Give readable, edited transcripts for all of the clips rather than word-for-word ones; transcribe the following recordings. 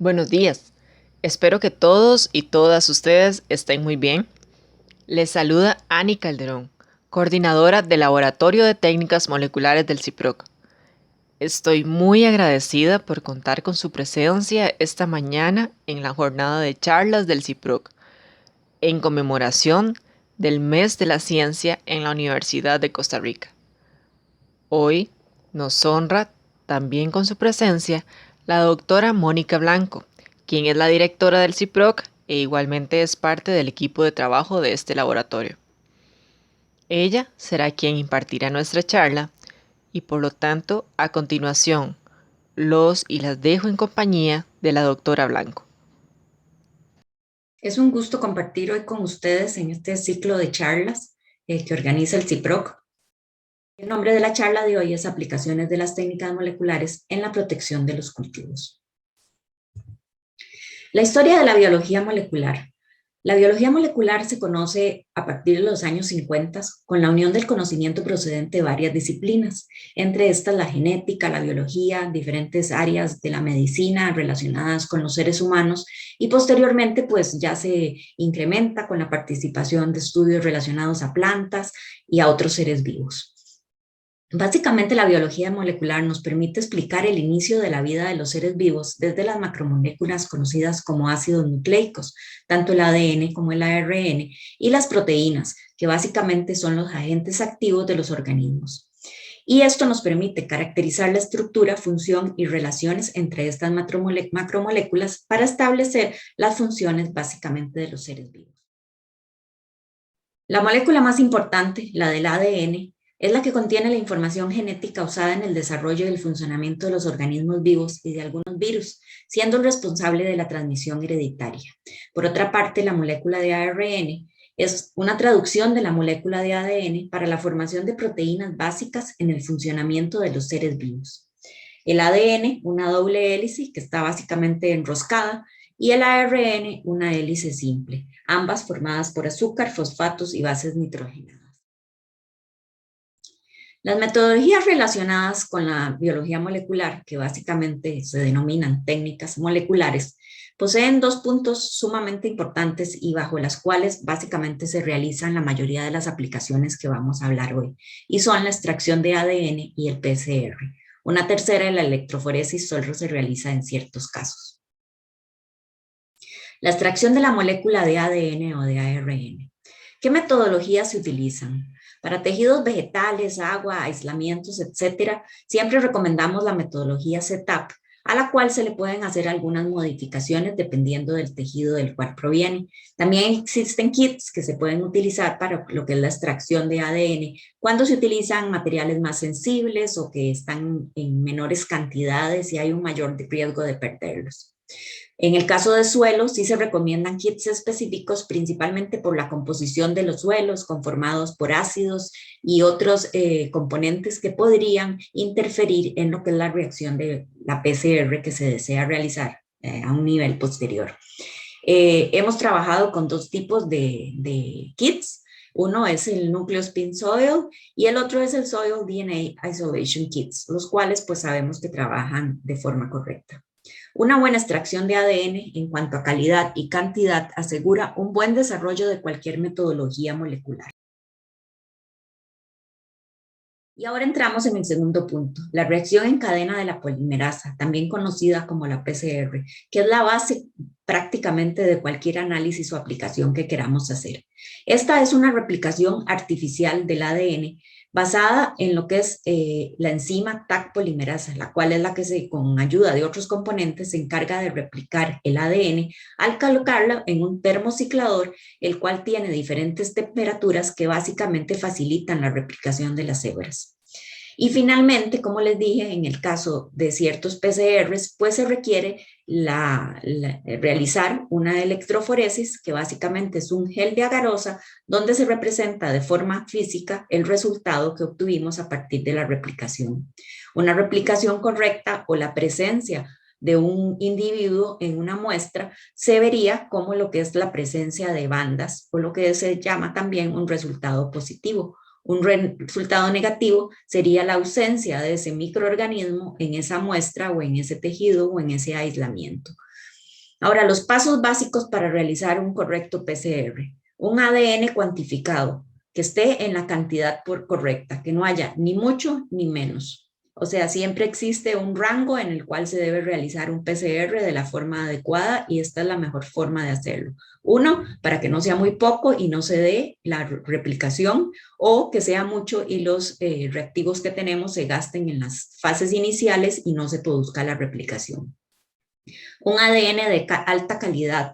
Buenos días. Espero que todos y todas ustedes estén muy bien. Les saluda Ani Calderón, coordinadora del Laboratorio de Técnicas Moleculares del CIPROC. Estoy muy agradecida por contar con su presencia esta mañana en la jornada de charlas del CIPROC, en conmemoración del Mes de la Ciencia en la Universidad de Costa Rica. Hoy nos honra también con su presencia la doctora Mónica Blanco, quien es la directora del CIPROC e igualmente es parte del equipo de trabajo de este laboratorio. Ella será quien impartirá nuestra charla y por lo tanto, a continuación, los y las dejo en compañía de la doctora Blanco. Es un gusto compartir hoy con ustedes en este ciclo de charlas que organiza el CIPROC. El nombre de la charla de hoy es Aplicaciones de las técnicas moleculares en la protección de los cultivos. La historia de la biología molecular. La biología molecular se conoce a partir de los años 50 con la unión del conocimiento procedente de varias disciplinas, entre estas la genética, la biología, diferentes áreas de la medicina relacionadas con los seres humanos y posteriormente pues ya se incrementa con la participación de estudios relacionados a plantas y a otros seres vivos. Básicamente, la biología molecular nos permite explicar el inicio de la vida de los seres vivos desde las macromoléculas conocidas como ácidos nucleicos, tanto el ADN como el ARN, y las proteínas, que básicamente son los agentes activos de los organismos. Y esto nos permite caracterizar la estructura, función y relaciones entre estas macromoléculas para establecer las funciones básicamente de los seres vivos. La molécula más importante, la del ADN, es la que contiene la información genética usada en el desarrollo y el funcionamiento de los organismos vivos y de algunos virus, siendo el responsable de la transmisión hereditaria. Por otra parte, la molécula de ARN es una traducción de la molécula de ADN para la formación de proteínas básicas en el funcionamiento de los seres vivos. El ADN, una doble hélice que está básicamente enroscada, y el ARN, una hélice simple, ambas formadas por azúcar, fosfatos y bases nitrogenadas. Las metodologías relacionadas con la biología molecular, que básicamente se denominan técnicas moleculares, poseen dos puntos sumamente importantes y bajo las cuales básicamente se realizan la mayoría de las aplicaciones que vamos a hablar hoy, y son la extracción de ADN y el PCR. Una tercera, la electroforesis, solo se realiza en ciertos casos. La extracción de la molécula de ADN o de ARN. ¿Qué metodologías se utilizan? Para tejidos vegetales, agua, aislamientos, etcétera, siempre recomendamos la metodología SETAP, a la cual se le pueden hacer algunas modificaciones dependiendo del tejido del cual proviene. También existen kits que se pueden utilizar para lo que es la extracción de ADN cuando se utilizan materiales más sensibles o que están en menores cantidades y hay un mayor riesgo de perderlos. En el caso de suelos, sí se recomiendan kits específicos, principalmente por la composición de los suelos conformados por ácidos y otros componentes que podrían interferir en lo que es la reacción de la PCR que se desea realizar a un nivel posterior. Hemos trabajado con dos tipos de kits. Uno es el Nucleus Spin Soil y el otro es el Soil DNA Isolation Kits, los cuales pues sabemos que trabajan de forma correcta. Una buena extracción de ADN en cuanto a calidad y cantidad asegura un buen desarrollo de cualquier metodología molecular. Y ahora entramos en el segundo punto, la reacción en cadena de la polimerasa, también conocida como la PCR, que es la base prácticamente de cualquier análisis o aplicación que queramos hacer. Esta es una replicación artificial del ADN basada en lo que es la enzima Taq polimerasa, la cual es la que con ayuda de otros componentes se encarga de replicar el ADN al colocarla en un termociclador, el cual tiene diferentes temperaturas que básicamente facilitan la replicación de las células. Y finalmente, como les dije, en el caso de ciertos PCRs, pues se requiere realizar una electroforesis, que básicamente es un gel de agarosa, donde se representa de forma física el resultado que obtuvimos a partir de la replicación. Una replicación correcta o la presencia de un individuo en una muestra se vería como lo que es la presencia de bandas o lo que se llama también un resultado positivo. Un resultado negativo sería la ausencia de ese microorganismo en esa muestra o en ese tejido o en ese aislamiento. Ahora, los pasos básicos para realizar un correcto PCR. Un ADN cuantificado, que esté en la cantidad correcta, que no haya ni mucho ni menos. O sea, siempre existe un rango en el cual se debe realizar un PCR de la forma adecuada y esta es la mejor forma de hacerlo. Uno, para que no sea muy poco y no se dé la replicación o que sea mucho y los reactivos que tenemos se gasten en las fases iniciales y no se produzca la replicación. Un ADN de alta calidad,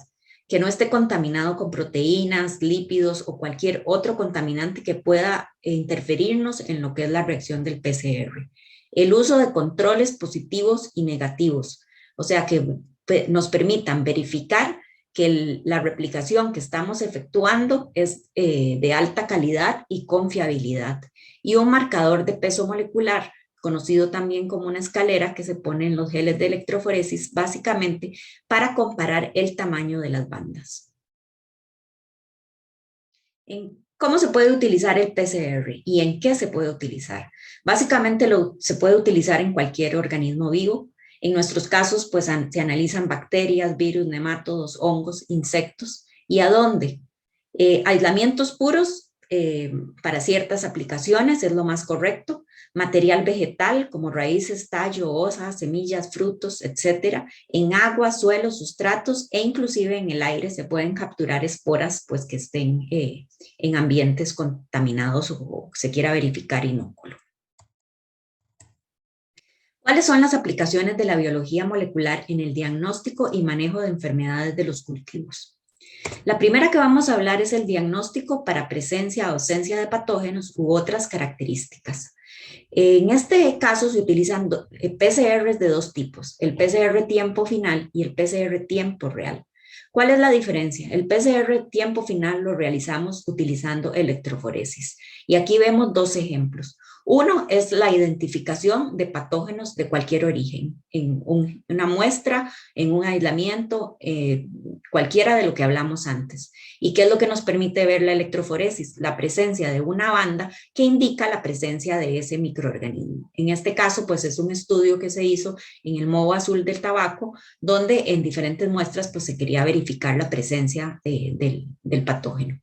que no esté contaminado con proteínas, lípidos o cualquier otro contaminante que pueda interferirnos en lo que es la reacción del PCR. El uso de controles positivos y negativos, o sea, que nos permitan verificar que la replicación que estamos efectuando es de alta calidad y confiabilidad. Y un marcador de peso molecular conocido también como una escalera que se pone en los geles de electroforesis, básicamente para comparar el tamaño de las bandas. ¿Cómo se puede utilizar el PCR y en qué se puede utilizar? Básicamente se puede utilizar en cualquier organismo vivo. En nuestros casos, pues se analizan bacterias, virus, nemátodos, hongos, insectos. ¿Y a dónde? Aislamientos puros para ciertas aplicaciones es lo más correcto. Material vegetal como raíces, tallo, hojas, semillas, frutos, etcétera. En agua, suelo, sustratos e inclusive en el aire se pueden capturar esporas pues que estén en ambientes contaminados o se quiera verificar inóculo. ¿Cuáles son las aplicaciones de la biología molecular en el diagnóstico y manejo de enfermedades de los cultivos? La primera que vamos a hablar es el diagnóstico para presencia o ausencia de patógenos u otras características. En este caso se utilizan PCRs de dos tipos, el PCR tiempo final y el PCR tiempo real. ¿Cuál es la diferencia? El PCR tiempo final lo realizamos utilizando electroforesis. Y aquí vemos dos ejemplos. Uno es la identificación de patógenos de cualquier origen, en una muestra, en un aislamiento, cualquiera de lo que hablamos antes. ¿Y qué es lo que nos permite ver la electroforesis? La presencia de una banda que indica la presencia de ese microorganismo. En este caso, pues es un estudio que se hizo en el moho azul del tabaco, donde en diferentes muestras pues se quería verificar la presencia del patógeno.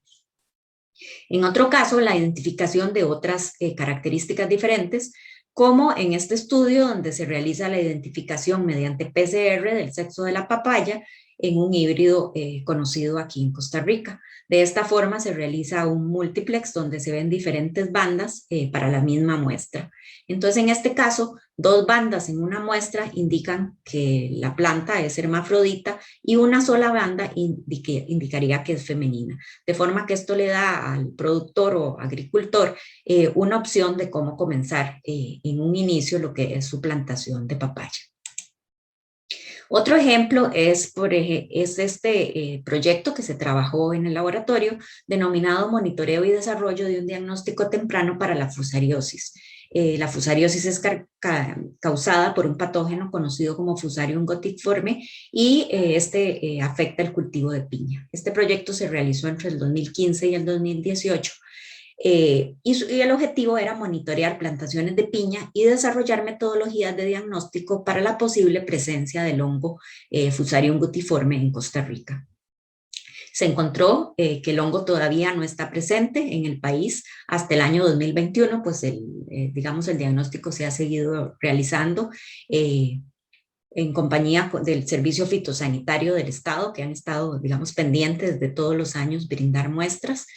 En otro caso, la identificación de otras características diferentes, como en este estudio donde se realiza la identificación mediante PCR del sexo de la papaya en un híbrido conocido aquí en Costa Rica. De esta forma se realiza un multiplex donde se ven diferentes bandas para la misma muestra. Entonces, en este caso, dos bandas en una muestra indican que la planta es hermafrodita y una sola banda indicaría que es femenina. De forma que esto le da al productor o agricultor una opción de cómo comenzar en un inicio lo que es su plantación de papaya. Otro ejemplo es este proyecto que se trabajó en el laboratorio denominado Monitoreo y Desarrollo de un Diagnóstico Temprano para la Fusariosis. La fusariosis es causada por un patógeno conocido como Fusarium gotiforme y afecta el cultivo de piña. Este proyecto se realizó entre el 2015 y el 2018. Y el objetivo era monitorear plantaciones de piña y desarrollar metodologías de diagnóstico para la posible presencia del hongo Fusarium gutiforme en Costa Rica. Se encontró que el hongo todavía no está presente en el país hasta el año 2021, pues digamos el diagnóstico se ha seguido realizando en compañía del Servicio Fitosanitario del Estado, que han estado, digamos, pendientes de todos los años brindar muestras.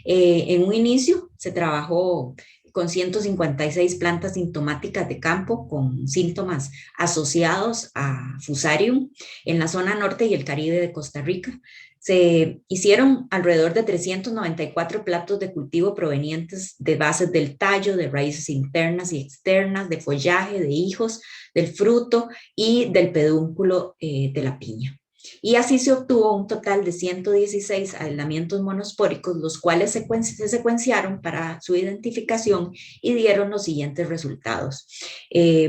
En un inicio se trabajó con 156 plantas sintomáticas de campo con síntomas asociados a Fusarium en la zona norte y el Caribe de Costa Rica. Se hicieron alrededor de 394 platos de cultivo provenientes de bases del tallo, de raíces internas y externas, de follaje, de higos, del fruto y del pedúnculo de la piña. Y así se obtuvo un total de 116 aislamientos monospóricos, los cuales se secuenciaron para su identificación y dieron los siguientes resultados.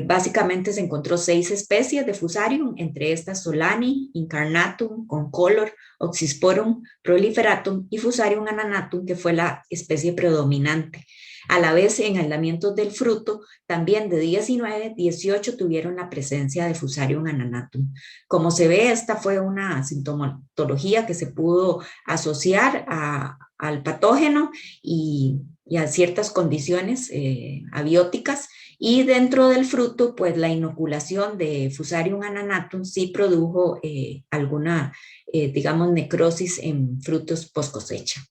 Básicamente se encontró 6 especies de Fusarium, entre estas Solani, Incarnatum, Concolor, Oxysporum, Proliferatum y Fusarium ananatum, que fue la especie predominante. A la vez, en aislamientos del fruto, también de 19, 18 tuvieron la presencia de Fusarium ananatum. Como se ve, esta fue una sintomatología que se pudo asociar al patógeno y a ciertas condiciones abióticas, y dentro del fruto, pues la inoculación de Fusarium ananatum sí produjo alguna, digamos, necrosis en frutos post cosecha.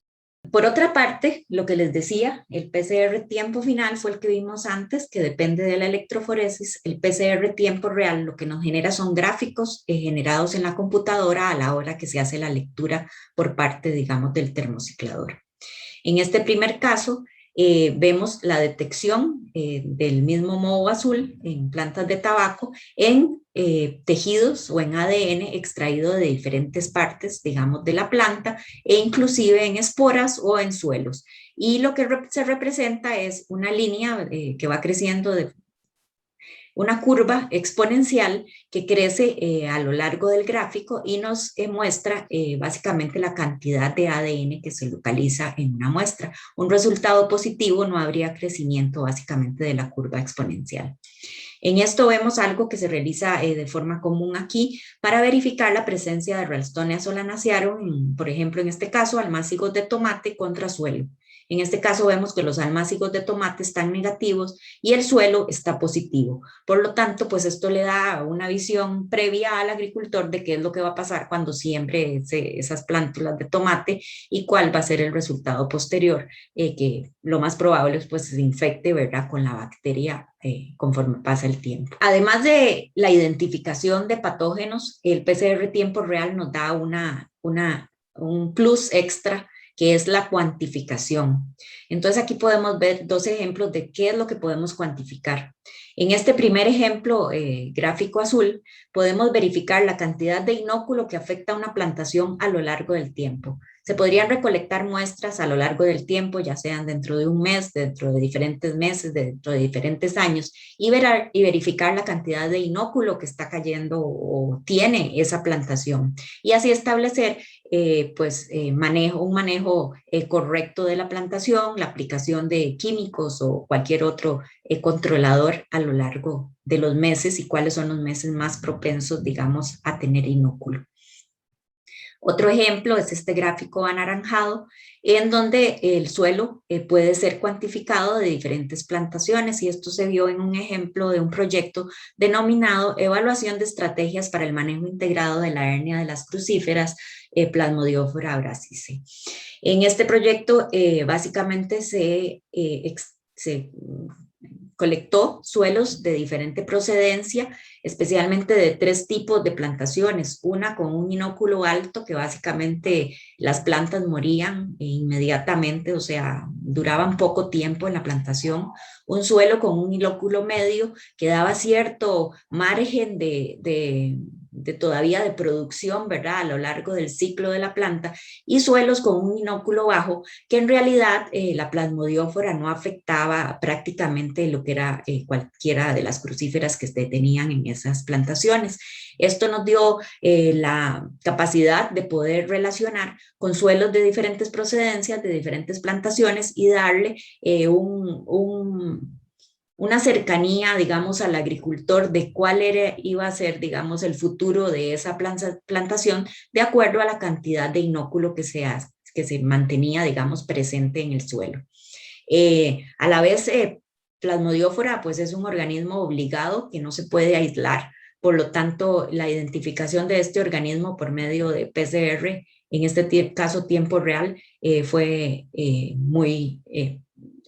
Por otra parte, lo que les decía, el PCR tiempo final fue el que vimos antes, que depende de la electroforesis. El PCR tiempo real lo que nos genera son gráficos generados en la computadora a la hora que se hace la lectura por parte, digamos, del termociclador. En este primer caso, vemos la detección del mismo moho azul en plantas de tabaco en tejidos o en ADN extraído de diferentes partes, digamos, de la planta, e inclusive en esporas o en suelos. Y lo que se representa es una línea que va creciendo de una curva exponencial que crece a lo largo del gráfico y nos muestra básicamente la cantidad de ADN que se localiza en una muestra. Un resultado positivo no habría crecimiento básicamente de la curva exponencial. En esto vemos algo que se realiza de forma común aquí para verificar la presencia de Ralstonia solanacearum, por ejemplo, en este caso, almácigos de tomate contra suelo. En este caso vemos que los almácigos de tomate están negativos y el suelo está positivo. Por lo tanto, pues esto le da una visión previa al agricultor de qué es lo que va a pasar cuando siembre esas plántulas de tomate y cuál va a ser el resultado posterior, que lo más probable es pues se infecte, ¿verdad?, con la bacteria conforme pasa el tiempo. Además de la identificación de patógenos, el PCR tiempo real nos da un plus extra, que es la cuantificación. Entonces aquí podemos ver dos ejemplos de qué es lo que podemos cuantificar. En este primer ejemplo gráfico azul, podemos verificar la cantidad de inóculo que afecta a una plantación a lo largo del tiempo. Se podrían recolectar muestras a lo largo del tiempo, ya sean dentro de un mes, dentro de diferentes meses, dentro de diferentes años, y verificar la cantidad de inóculo que está cayendo o tiene esa plantación. Y así establecer un manejo correcto de la plantación, la aplicación de químicos o cualquier otro controlador a lo largo de los meses y cuáles son los meses más propensos, digamos, a tener inóculo. Otro ejemplo es este gráfico anaranjado, en donde el suelo puede ser cuantificado de diferentes plantaciones, y esto se vio en un ejemplo de un proyecto denominado Evaluación de Estrategias para el Manejo Integrado de la Hernia de las Crucíferas, Plasmodiófora abrasice. En este proyecto básicamente se colectó suelos de diferente procedencia, especialmente de tres tipos de plantaciones. Una con un inóculo alto, que básicamente las plantas morían inmediatamente, o sea, duraban poco tiempo en la plantación. Un suelo con un inóculo medio, que daba cierto margen todavía de producción, ¿verdad?, a lo largo del ciclo de la planta, y suelos con un inóculo bajo, que en realidad la plasmodiófora no afectaba prácticamente lo que era cualquiera de las crucíferas que se tenían en esas plantaciones. Esto nos dio la capacidad de poder relacionar con suelos de diferentes procedencias, de diferentes plantaciones, y darle una cercanía, digamos, al agricultor de cuál iba a ser, digamos, el futuro de esa plantación de acuerdo a la cantidad de inóculo que se mantenía, digamos, presente en el suelo. A la vez, Plasmodiófora, pues es un organismo obligado que no se puede aislar. Por lo tanto, la identificación de este organismo por medio de PCR, en este caso tiempo real, fue muy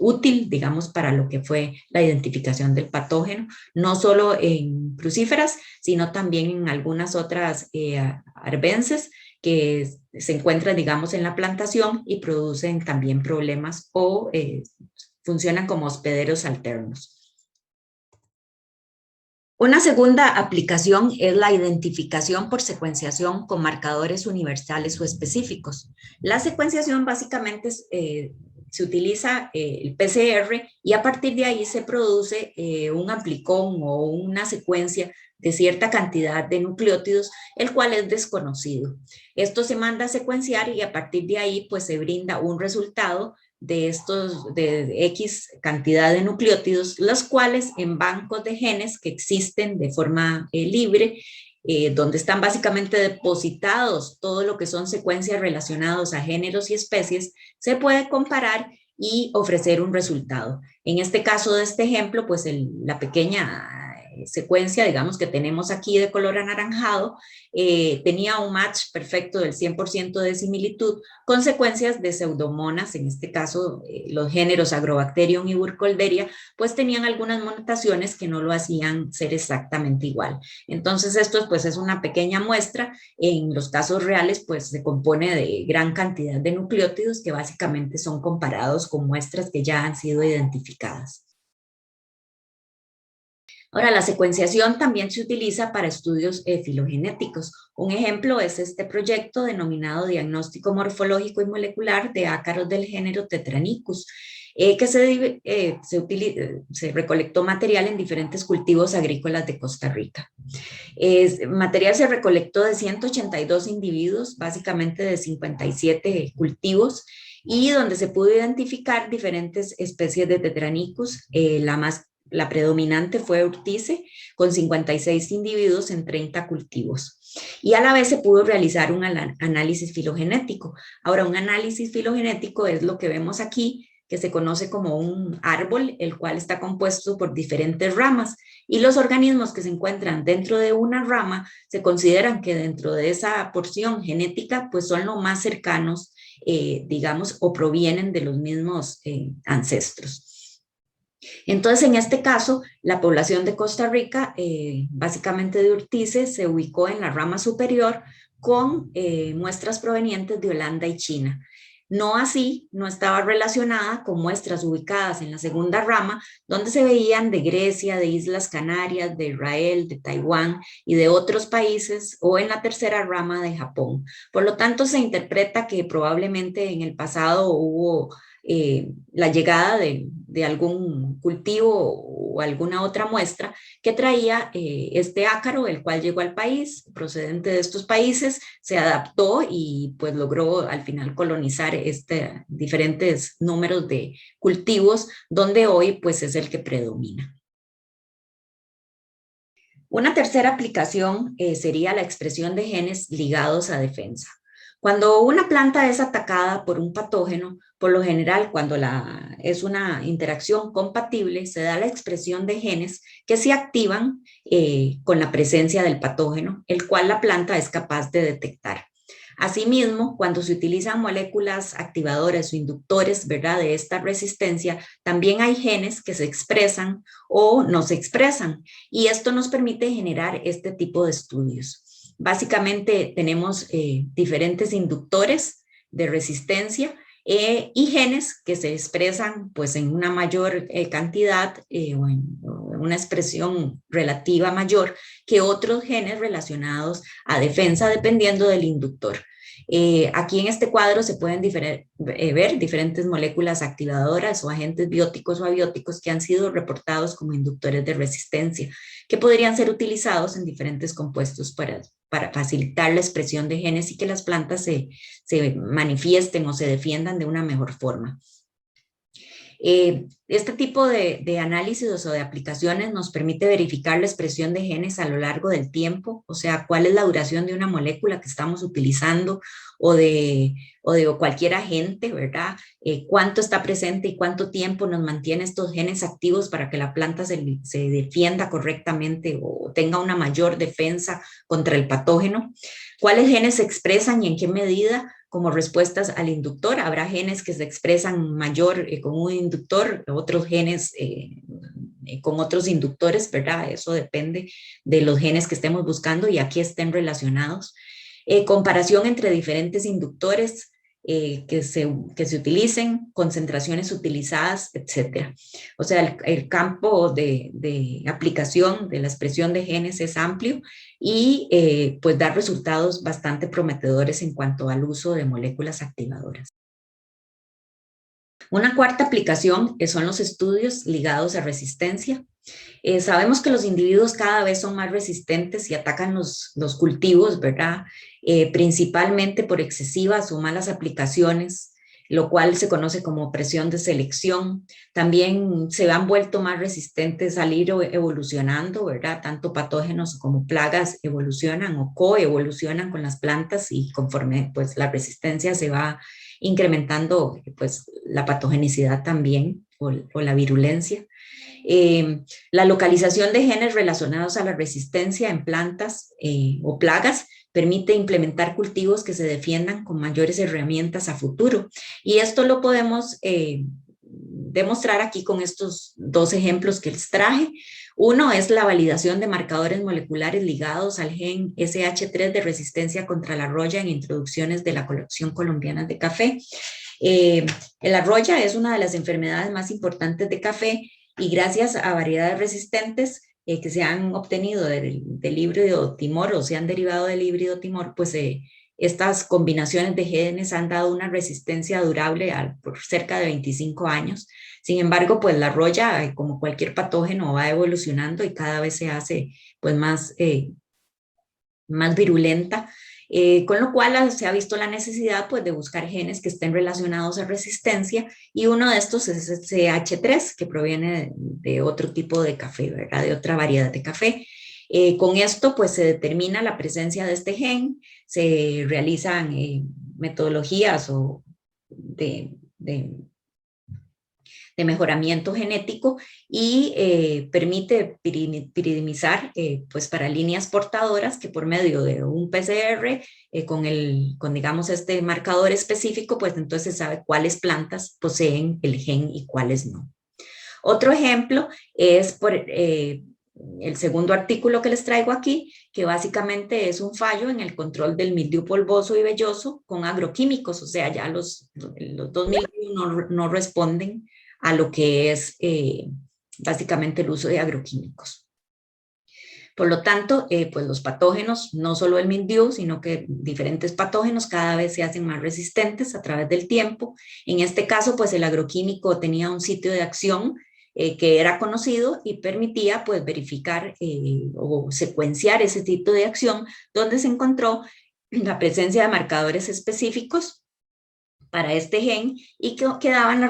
útil, digamos, para lo que fue la identificación del patógeno, no solo en crucíferas, sino también en algunas otras arbences que se encuentran, digamos, en la plantación y producen también problemas o funcionan como hospederos alternos. Una segunda aplicación es la identificación por secuenciación con marcadores universales o específicos. La secuenciación básicamente se utiliza el PCR, y a partir de ahí se produce un amplicón o una secuencia de cierta cantidad de nucleótidos, el cual es desconocido. Esto se manda a secuenciar y a partir de ahí pues se brinda un resultado de estos, de X cantidad de nucleótidos, los cuales en bancos de genes que existen de forma libre, donde están básicamente depositados todo lo que son secuencias relacionadas a géneros y especies, se puede comparar y ofrecer un resultado. En este caso de este ejemplo, pues la pequeña secuencia, digamos, que tenemos aquí de color anaranjado, tenía un match perfecto del 100% de similitud con secuencias de pseudomonas, en este caso los géneros Agrobacterium y Burkholderia, pues tenían algunas mutaciones que no lo hacían ser exactamente igual. Entonces esto pues es una pequeña muestra, en los casos reales pues se compone de gran cantidad de nucleótidos que básicamente son comparados con muestras que ya han sido identificadas. Ahora, la secuenciación también se utiliza para estudios filogenéticos. Un ejemplo es este proyecto denominado Diagnóstico Morfológico y Molecular de ácaros del género Tetranicus, que se recolectó material en diferentes cultivos agrícolas de Costa Rica. Material se recolectó de 182 individuos, básicamente de 57 cultivos, y donde se pudo identificar diferentes especies de Tetranicus. La predominante fue Urtice, con 56 individuos en 30 cultivos. Y a la vez se pudo realizar un análisis filogenético. Ahora, un análisis filogenético es lo que vemos aquí, que se conoce como un árbol, el cual está compuesto por diferentes ramas. Y los organismos que se encuentran dentro de una rama se consideran que dentro de esa porción genética, pues son los más cercanos, digamos, o provienen de los mismos ancestros. Entonces, en este caso, la población de Costa Rica, básicamente de Urtice, se ubicó en la rama superior con muestras provenientes de Holanda y China. No así, no estaba relacionada con muestras ubicadas en la segunda rama, donde se veían de Grecia, de Islas Canarias, de Israel, de Taiwán y de otros países, o en la tercera rama de Japón. Por lo tanto, se interpreta que probablemente en el pasado hubo la llegada de algún cultivo o alguna otra muestra que traía este ácaro, el cual llegó al país, procedente de estos países, se adaptó y pues logró al final colonizar diferentes números de cultivos, donde hoy pues es el que predomina. Una tercera aplicación sería la expresión de genes ligados a defensa. Cuando una planta es atacada por un patógeno, por lo general cuando es una interacción compatible, se da la expresión de genes que se activan con la presencia del patógeno, el cual la planta es capaz de detectar. Asimismo, cuando se utilizan moléculas activadoras o inductores, ¿verdad?, de esta resistencia, también hay genes que se expresan o no se expresan, y esto nos permite generar este tipo de estudios. Básicamente tenemos diferentes inductores de resistencia y genes que se expresan pues en una mayor cantidad o en una expresión relativa mayor que otros genes relacionados a defensa dependiendo del inductor. Aquí en este cuadro se pueden ver diferentes moléculas activadoras o agentes bióticos o abióticos que han sido reportados como inductores de resistencia, que podrían ser utilizados en diferentes compuestos para facilitar la expresión de genes y que las plantas se manifiesten o se defiendan de una mejor forma. Este tipo de análisis o de aplicaciones nos permite verificar la expresión de genes a lo largo del tiempo, o sea, cuál es la duración de una molécula que estamos utilizando o de cualquier agente, ¿verdad? Cuánto está presente y cuánto tiempo nos mantiene estos genes activos para que la planta se defienda correctamente o tenga una mayor defensa contra el patógeno. ¿Cuáles genes se expresan y en qué medida? Como respuestas al inductor. Habrá genes que se expresan mayor con un inductor, otros genes con otros inductores, ¿verdad? Eso depende de los genes que estemos buscando y aquí estén relacionados. Comparación entre diferentes inductores que se utilicen, concentraciones utilizadas, etc. O sea, el campo de aplicación de la expresión de genes es amplio y pues da resultados bastante prometedores en cuanto al uso de moléculas activadoras. Una cuarta aplicación son los estudios ligados a resistencia. Sabemos que los individuos cada vez son más resistentes y atacan los cultivos, ¿verdad? Principalmente por excesivas o malas aplicaciones lo cual se conoce como presión de selección. También se han vuelto más resistentes al ir evolucionando, ¿verdad? Tanto patógenos como plagas evolucionan o coevolucionan con las plantas y conforme pues la resistencia se va incrementando, pues la patogenicidad también o la virulencia. La localización de genes relacionados a la resistencia en plantas o plagas permite implementar cultivos que se defiendan con mayores herramientas a futuro. Y esto lo podemos demostrar aquí con estos dos ejemplos que les traje. Uno es la validación de marcadores moleculares ligados al gen SH3 de resistencia contra la roya en introducciones de la colección colombiana de café. La roya es una de las enfermedades más importantes de café y gracias a variedades resistentes que se han obtenido del híbrido timor o se han derivado del híbrido timor, pues estas combinaciones de genes han dado una resistencia durable por cerca de 25 años. Sin embargo, pues la roya, como cualquier patógeno, va evolucionando y cada vez se hace pues más virulenta. Con lo cual se ha visto la necesidad pues, de buscar genes que estén relacionados a resistencia y uno de estos es CH3 que proviene de otro tipo de café, ¿verdad? De otra variedad de café. Con esto pues se determina la presencia de este gen, se realizan metodologías de mejoramiento genético y permite piridimizar pues para líneas portadoras que por medio de un PCR con digamos este marcador específico pues entonces se sabe cuáles plantas poseen el gen y cuáles no. Otro ejemplo es por el segundo artículo que les traigo aquí, que básicamente es un fallo en el control del mildiu polvoso y velloso con agroquímicos, o sea, ya los dos mildius no responden a lo que es básicamente el uso de agroquímicos. Por lo tanto, pues los patógenos, no solo el mildiu, sino que diferentes patógenos cada vez se hacen más resistentes a través del tiempo. En este caso, pues el agroquímico tenía un sitio de acción que era conocido y permitía pues verificar o secuenciar ese tipo de acción donde se encontró la presencia de marcadores específicos para este gen y que daban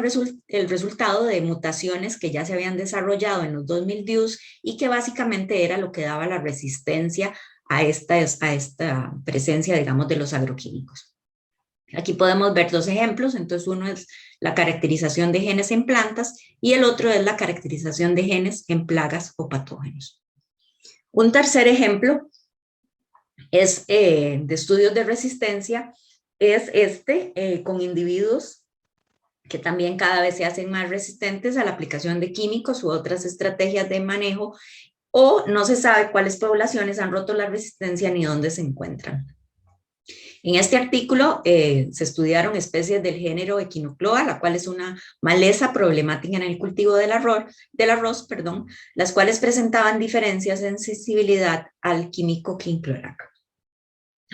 el resultado de mutaciones que ya se habían desarrollado en los 2000 DIUs y que básicamente era lo que daba la resistencia a esta presencia, digamos, de los agroquímicos. Aquí podemos ver dos ejemplos, entonces uno es la caracterización de genes en plantas y el otro es la caracterización de genes en plagas o patógenos. Un tercer ejemplo es de estudios de resistencia, es con individuos que también cada vez se hacen más resistentes a la aplicación de químicos u otras estrategias de manejo, o no se sabe cuáles poblaciones han roto la resistencia ni dónde se encuentran. En este artículo se estudiaron especies del género Echinocloa, la cual es una maleza problemática en el cultivo del arroz, las cuales presentaban diferencias en sensibilidad al químico quinclorac.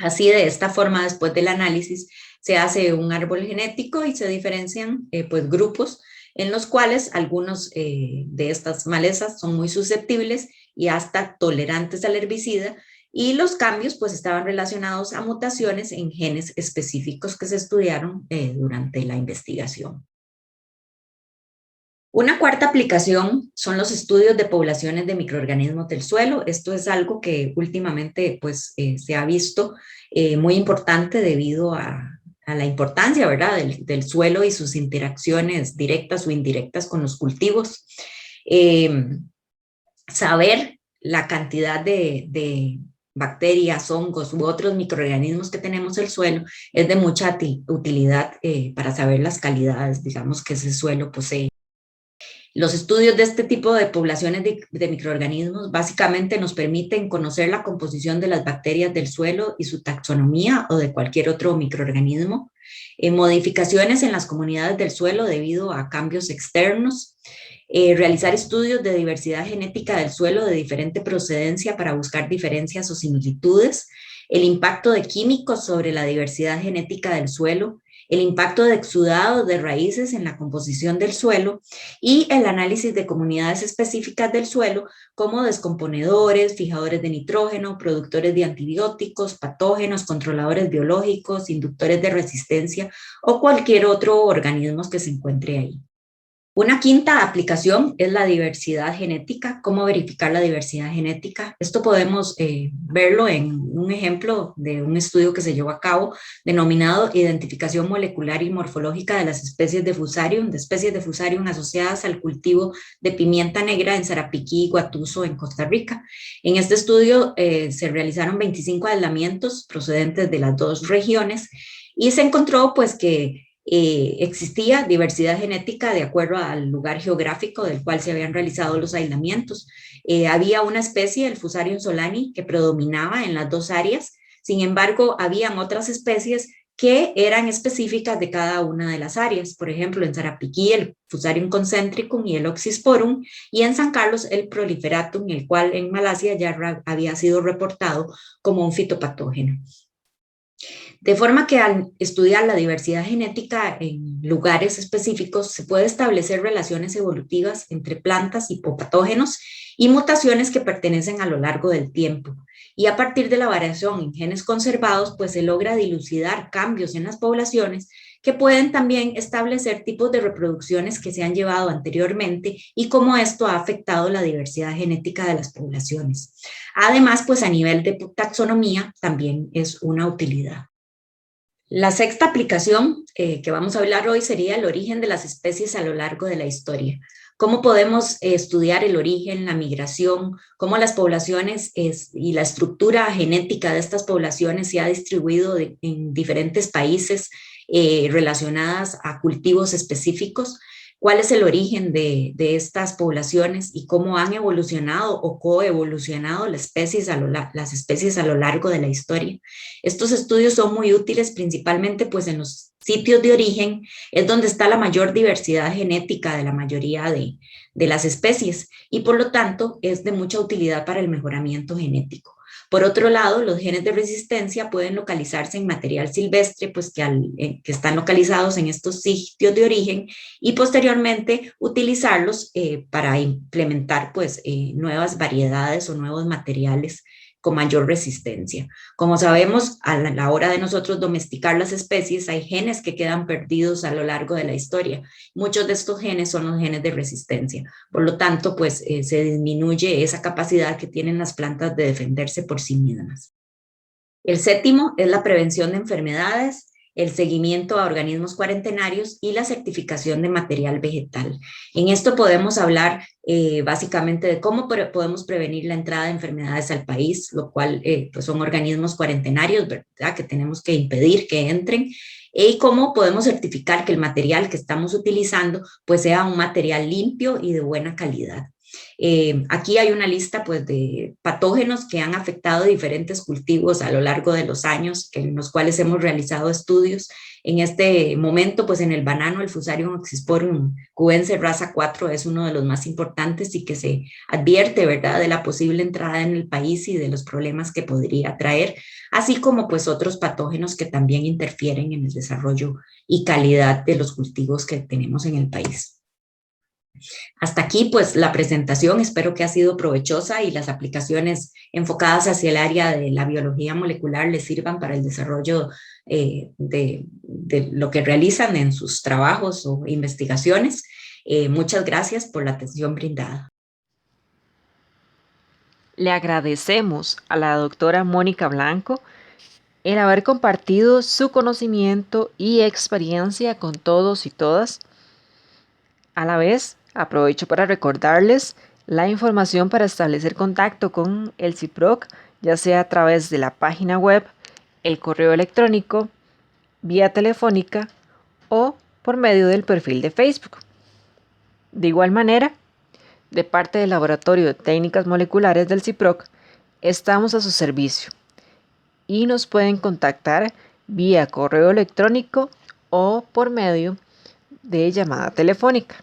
Así, de esta forma, después del análisis, se hace un árbol genético y se diferencian pues, grupos en los cuales algunos de estas malezas son muy susceptibles y hasta tolerantes al herbicida, y los cambios pues estaban relacionados a mutaciones en genes específicos que se estudiaron durante la investigación. Una cuarta aplicación son los estudios de poblaciones de microorganismos del suelo. Esto es algo que últimamente pues, se ha visto muy importante debido a la importancia, ¿verdad?, del suelo y sus interacciones directas o indirectas con los cultivos. Saber la cantidad de bacterias, hongos u otros microorganismos que tenemos en el suelo es de mucha utilidad para saber las calidades, digamos, que ese suelo posee. Los estudios de este tipo de poblaciones de microorganismos básicamente nos permiten conocer la composición de las bacterias del suelo y su taxonomía o de cualquier otro microorganismo, modificaciones en las comunidades del suelo debido a cambios externos, realizar estudios de diversidad genética del suelo de diferente procedencia para buscar diferencias o similitudes, el impacto de químicos sobre la diversidad genética del suelo, el impacto de exudados de raíces en la composición del suelo y el análisis de comunidades específicas del suelo como descomponedores, fijadores de nitrógeno, productores de antibióticos, patógenos, controladores biológicos, inductores de resistencia o cualquier otro organismo que se encuentre ahí. Una quinta aplicación es la diversidad genética. ¿Cómo verificar la diversidad genética? Esto podemos verlo en un ejemplo de un estudio que se llevó a cabo denominado Identificación Molecular y Morfológica de las especies de Fusarium asociadas al cultivo de pimienta negra en Sarapiquí y Guatuso en Costa Rica. En este estudio se realizaron 25 aislamientos procedentes de las dos regiones y se encontró pues que existía diversidad genética de acuerdo al lugar geográfico del cual se habían realizado los aislamientos. Había una especie, el Fusarium solani, que predominaba en las dos áreas. Sin embargo, habían otras especies que eran específicas de cada una de las áreas. Por ejemplo, en Sarapiquí, el Fusarium concentricum y el Oxysporum, y en San Carlos, el Proliferatum, el cual en Malasia ya había sido reportado como un fitopatógeno. De forma que al estudiar la diversidad genética en lugares específicos se puede establecer relaciones evolutivas entre plantas, hipopatógenos y mutaciones que pertenecen a lo largo del tiempo. Y a partir de la variación en genes conservados, pues se logra dilucidar cambios en las poblaciones que pueden también establecer tipos de reproducciones que se han llevado anteriormente y cómo esto ha afectado la diversidad genética de las poblaciones. Además, pues a nivel de taxonomía también es una utilidad. La sexta aplicación que vamos a hablar hoy sería el origen de las especies a lo largo de la historia. ¿Cómo podemos estudiar el origen, la migración, cómo las poblaciones y la estructura genética de estas poblaciones se ha distribuido en diferentes países relacionadas a cultivos específicos? ¿Cuál es el origen de estas poblaciones y cómo han evolucionado o coevolucionado las especies a lo largo de la historia? Estos estudios son muy útiles principalmente pues en los sitios de origen, es donde está la mayor diversidad genética de la mayoría de las especies y por lo tanto es de mucha utilidad para el mejoramiento genético. Por otro lado, los genes de resistencia pueden localizarse en material silvestre, pues que están localizados en estos sitios de origen y posteriormente utilizarlos para implementar pues nuevas variedades o nuevos materiales con mayor resistencia. Como sabemos, a la hora de nosotros domesticar las especies, hay genes que quedan perdidos a lo largo de la historia. Muchos de estos genes son los genes de resistencia. Por lo tanto, pues se disminuye esa capacidad que tienen las plantas de defenderse por sí mismas. El séptimo es la prevención de enfermedades, el seguimiento a organismos cuarentenarios y la certificación de material vegetal. En esto podemos hablar básicamente de cómo podemos prevenir la entrada de enfermedades al país, lo cual pues son organismos cuarentenarios, ¿verdad? Que tenemos que impedir que entren, y cómo podemos certificar que el material que estamos utilizando pues sea un material limpio y de buena calidad. Aquí hay una lista pues, de patógenos que han afectado diferentes cultivos a lo largo de los años, en los cuales hemos realizado estudios. En este momento, pues en el banano, el Fusarium oxysporum cubense raza 4 es uno de los más importantes y que se advierte, ¿verdad?, de la posible entrada en el país y de los problemas que podría traer, así como pues otros patógenos que también interfieren en el desarrollo y calidad de los cultivos que tenemos en el país. Hasta aquí, pues, la presentación. Espero que ha sido provechosa y las aplicaciones enfocadas hacia el área de la biología molecular les sirvan para el desarrollo de lo que realizan en sus trabajos o investigaciones. Muchas gracias por la atención brindada. Le agradecemos a la doctora Mónica Blanco el haber compartido su conocimiento y experiencia con todos y todas. A la vez, aprovecho para recordarles la información para establecer contacto con el CIPROC, ya sea a través de la página web, el correo electrónico, vía telefónica o por medio del perfil de Facebook. De igual manera, de parte del Laboratorio de Técnicas Moleculares del CIPROC, estamos a su servicio y nos pueden contactar vía correo electrónico o por medio de llamada telefónica.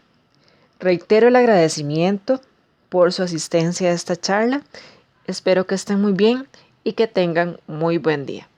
Reitero el agradecimiento por su asistencia a esta charla. Espero que estén muy bien y que tengan muy buen día.